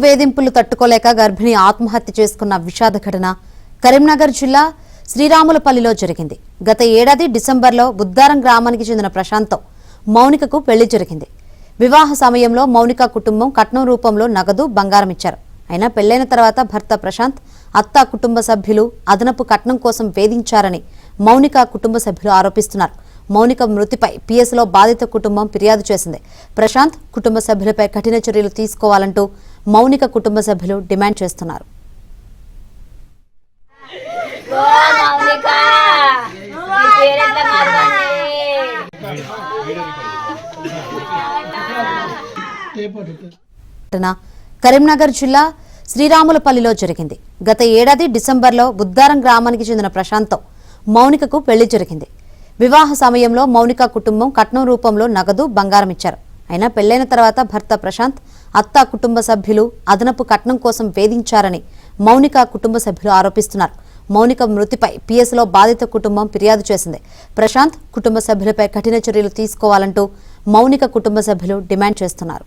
వేధింపులు తట్టుకోలేక గర్భిణి ఆత్మహత్య చేసుకున్న విషాద ఘటన కరీంనగర్ జిల్లా శ్రీరాములపల్లిలో జరిగింది. గత ఏడాది డిసెంబర్లో బుద్దారం గ్రామానికి చెందిన ప్రశాంత్తో మౌనికకు పెళ్లి జరిగింది. వివాహ సమయంలో మౌనిక కుటుంబం కట్నం రూపంలో నగదు, బంగారం ఇచ్చారు. అయినా పెళ్లైన తర్వాత భర్త ప్రశాంత్, అత్త కుటుంబ సభ్యులు అదనపు కట్నం కోసం వేధించారని మౌనిక కుటుంబ సభ్యులు ఆరోపిస్తున్నారు. మౌనిక మృతిపై పిఎస్లో బాధిత కుటుంబం ఫిర్యాదు చేసింది. ప్రశాంత్ కుటుంబ సభ్యులపై కఠిన చర్యలు తీసుకోవాలంటూ మౌనిక కుటుంబ సభ్యులు డిమాండ్ చేస్తున్నారు. కరీంనగర్ జిల్లా శ్రీరాములపల్లిలో జరిగింది. గత ఏడాది డిసెంబర్లో బుద్దారం గ్రామానికి చెందిన ప్రశాంత్తో మౌనికకు పెళ్లి జరిగింది. వివాహ సమయంలో మౌనిక కుటుంబం కట్నం రూపంలో నగదు, బంగారం ఇచ్చారు. అయినా పెళ్లైన తర్వాత భర్త ప్రశాంత్, అత్త కుటుంబ సభ్యులు అదనపు కట్నం కోసం వేధించారని మౌనిక కుటుంబ సభ్యులు ఆరోపిస్తున్నారు. మౌనిక మృతిపై పిఎస్లో బాధిత కుటుంబం ఫిర్యాదు చేసింది. ప్రశాంత్ కుటుంబ సభ్యులపై కఠిన చర్యలు తీసుకోవాలంటూ మౌనిక కుటుంబ సభ్యులు డిమాండ్ చేస్తున్నారు.